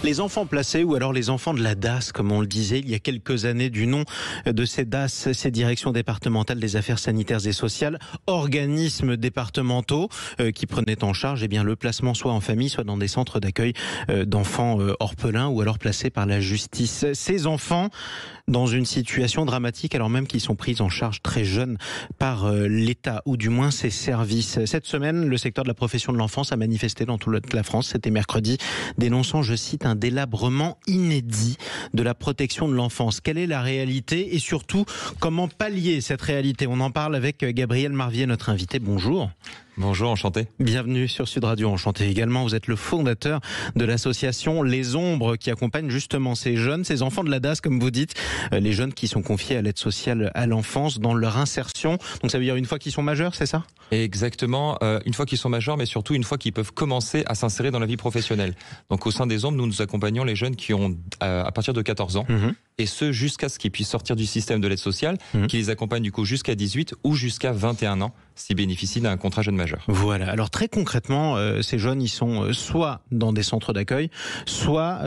Les enfants placés ou alors les enfants de la DAS, comme on le disait il y a quelques années, du nom de ces DAS, ces directions départementales des affaires sanitaires et sociales, organismes départementaux qui prenaient en charge le placement soit en famille, soit dans des centres d'accueil d'enfants orphelins ou alors placés par la justice. Ces enfants dans une situation dramatique alors même qu'ils sont pris en charge très jeunes par l'État ou du moins ses services. Cette semaine, le secteur de la profession de l'enfance a manifesté dans toute la France, c'était mercredi, dénonçant, je cite, un délabrement inédit de la protection de l'enfance. Quelle est la réalité et surtout comment pallier cette réalité? On en parle avec Gabriel Marvier, notre invité. Bonjour. Bonjour, enchanté. Bienvenue sur Sud Radio, enchanté également. Vous êtes le fondateur de l'association Les Ombres qui accompagne justement ces jeunes, ces enfants de la DAS, comme vous dites, les jeunes qui sont confiés à l'aide sociale à l'enfance dans leur insertion. Donc ça veut dire une fois qu'ils sont majeurs, c'est ça? Exactement, une fois qu'ils sont majeurs, mais surtout une fois qu'ils peuvent commencer à s'insérer dans la vie professionnelle. Donc au sein des Ombres, nous accompagnons les jeunes qui ont à partir de 14 ans, et ce jusqu'à ce qu'ils puissent sortir du système de l'aide sociale, qui les accompagne du coup jusqu'à 18 ou jusqu'à 21 ans, s'ils bénéficient d'un contrat jeune majeur. Voilà, alors très concrètement, ces jeunes, ils sont soit dans des centres d'accueil, soit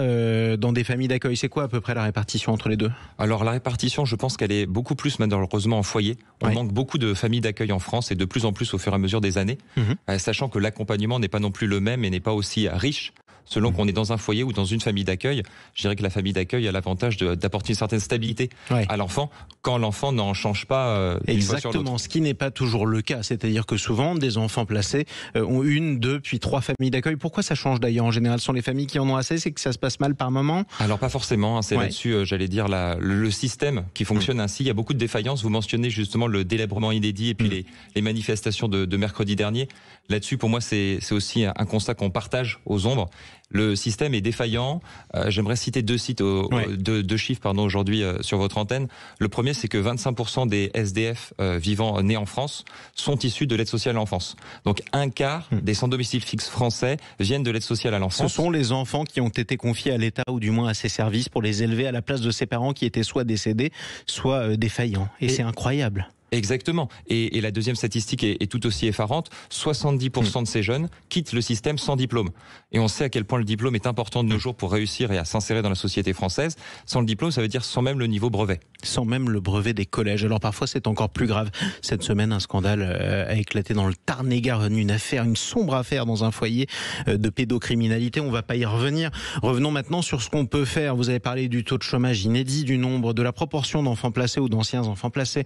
dans des familles d'accueil. C'est quoi à peu près la répartition entre les deux? Alors la répartition, je pense qu'elle est beaucoup plus malheureusement en foyer. On manque beaucoup de familles d'accueil en France et de plus en plus au fur et à mesure des années, sachant que l'accompagnement n'est pas non plus le même et n'est pas aussi riche. Selon qu'on est dans un foyer ou dans une famille d'accueil, je dirais que la famille d'accueil a l'avantage d'apporter une certaine stabilité à l'enfant, quand l'enfant n'en change pas d'une fois sur l'autre. Exactement, ce qui n'est pas toujours le cas. C'est-à-dire que souvent, des enfants placés ont une, deux, puis trois familles d'accueil. Pourquoi ça change d'ailleurs? En général, ce sont les familles qui en ont assez, c'est que ça se passe mal par moment? Alors pas forcément, c'est là-dessus, j'allais dire, le système qui fonctionne ainsi. Il y a beaucoup de défaillances. Vous mentionnez justement le délabrement inédit et puis les manifestations de mercredi dernier. Là-dessus, pour moi, c'est aussi un constat qu'on partage aux Ombres. Le système est défaillant. J'aimerais citer deux chiffres aujourd'hui sur votre antenne. Le premier, c'est que 25% des SDF nés en France sont issus de l'aide sociale à l'enfance. Donc un quart des sans domicile fixe français viennent de l'aide sociale à l'enfance. Ce sont les enfants qui ont été confiés à l'État ou du moins à ses services pour les élever à la place de ses parents qui étaient soit décédés, soit défaillants. Et c'est incroyable. Exactement. Et la deuxième statistique est tout aussi effarante. 70% de ces jeunes quittent le système sans diplôme. Et on sait à quel point le diplôme est important de nos jours pour réussir et à s'insérer dans la société française. Sans le diplôme, ça veut dire sans même le niveau brevet. Sans même le brevet des collèges. Alors parfois c'est encore plus grave. Cette semaine, un scandale a éclaté dans le Tarn-et-Garonne. Une sombre affaire dans un foyer de pédocriminalité. On va pas y revenir. Revenons maintenant sur ce qu'on peut faire. Vous avez parlé du taux de chômage inédit, du nombre, de la proportion d'enfants placés ou d'anciens enfants placés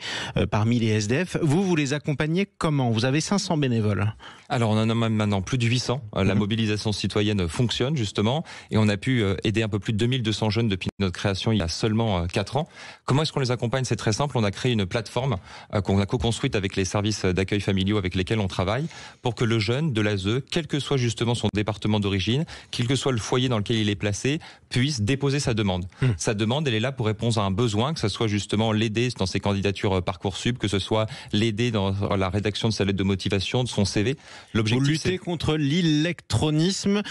parmi les SDF. Vous les accompagnez comment? Vous avez 500 bénévoles. Alors on en a même maintenant plus de 800. La mobilisation citoyenne fonctionne justement et on a pu aider un peu plus de 2200 jeunes depuis notre création il y a seulement 4 ans. Comment est-ce qu'on les accompagne? C'est très simple. On a créé une plateforme qu'on a co-construite avec les services d'accueil familiaux avec lesquels on travaille pour que le jeune de l'ASE, quel que soit justement son département d'origine, quel que soit le foyer dans lequel il est placé, puisse déposer sa demande. Sa demande, elle est là pour répondre à un besoin, que ce soit justement l'aider dans ses candidatures Parcoursup, que ce soit l'aider dans la rédaction de sa lettre de motivation, de son CV. Vous luttez contre l'électronisme.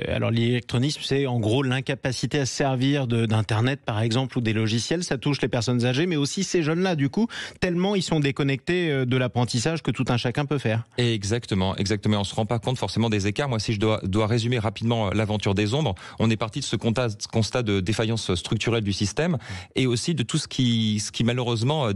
Alors l'électronisme, c'est en gros l'incapacité à se servir d'Internet par exemple ou des logiciels. Ça touche les personnes âgées, mais aussi ces jeunes-là du coup, tellement ils sont déconnectés de l'apprentissage que tout un chacun peut faire. Exactement. On se rend pas compte forcément des écarts. Moi, si je dois résumer rapidement l'aventure des Ombres, on est parti de ce constat de défaillance structurelle du système et aussi de tout ce qui malheureusement,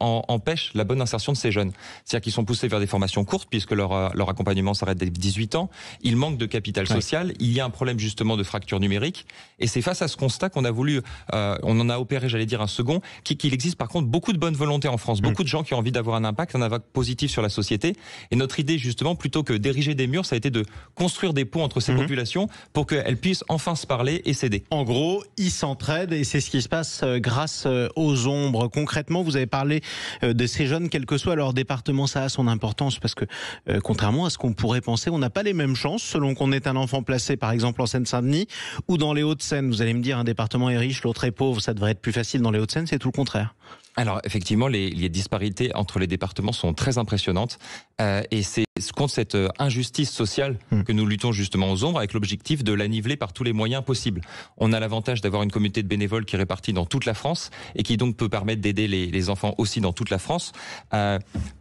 empêche la bonne insertion de ces jeunes. C'est-à-dire qu'ils sont poussés vers des formations courtes puisque leur accompagnement s'arrête dès 18 ans. Ils manquent de capital social. Il y a un problème justement de fracture numérique. Et c'est face à ce constat qu'on a voulu, on en a opéré, un second, qu'il existe par contre beaucoup de bonne volonté en France, beaucoup de gens qui ont envie d'avoir un impact positif sur la société. Et notre idée justement, plutôt que d'ériger des murs, ça a été de construire des ponts entre ces populations pour qu'elles puissent enfin se parler et s'aider. En gros, ils s'entraident et c'est ce qui se passe grâce aux Ombres. Concrètement, vous avez parlé de ces jeunes, quel que soit leur département, ça a son importance parce que contrairement à ce qu'on pourrait penser, on n'a pas les mêmes chances selon qu'on est un enfant placé par exemple en Seine-Saint-Denis ou dans les Hauts-de-Seine. Vous allez me dire un département est riche, l'autre est pauvre, ça devrait être plus facile dans les Hauts-de-Seine, c'est tout le contraire. Alors effectivement, les disparités entre les départements sont très impressionnantes et c'est contre cette injustice sociale que nous luttons justement aux Ombres avec l'objectif de la niveler par tous les moyens possibles. On a l'avantage d'avoir une communauté de bénévoles qui est répartie dans toute la France et qui donc peut permettre d'aider les enfants aussi dans toute la France.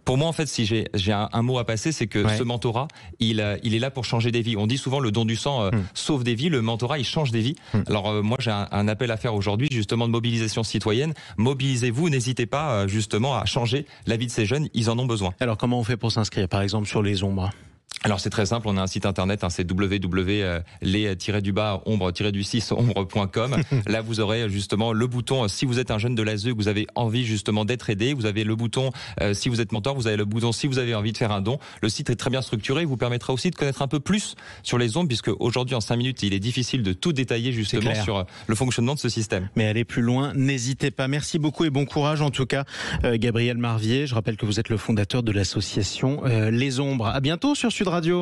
Pour moi, en fait, si j'ai un mot à passer, c'est que ce mentorat, il est là pour changer des vies. On dit souvent le don du sang sauve des vies. Le mentorat, il change des vies. Alors moi, j'ai un appel à faire aujourd'hui, justement de mobilisation citoyenne. Mobilisez-vous, n'hésitez pas justement à changer la vie de ces jeunes. Ils en ont besoin. Alors comment on fait pour s'inscrire, par exemple, sur les ombres ? Alors c'est très simple, on a un site internet, c'est www.les-ombre-6ombre.com. Là vous aurez justement le bouton, si vous êtes un jeune de l'ASE, vous avez envie justement d'être aidé, vous avez le bouton, si vous êtes mentor, vous avez le bouton si vous avez envie de faire un don. Le site est très bien structuré, il vous permettra aussi de connaître un peu plus sur les ombres, puisque aujourd'hui en 5 minutes il est difficile de tout détailler justement sur le fonctionnement de ce système. Mais aller plus loin, n'hésitez pas. Merci beaucoup et bon courage en tout cas, Gabriel Marvier. Je rappelle que vous êtes le fondateur de l'association Les Ombres. À bientôt sur Sud Radio.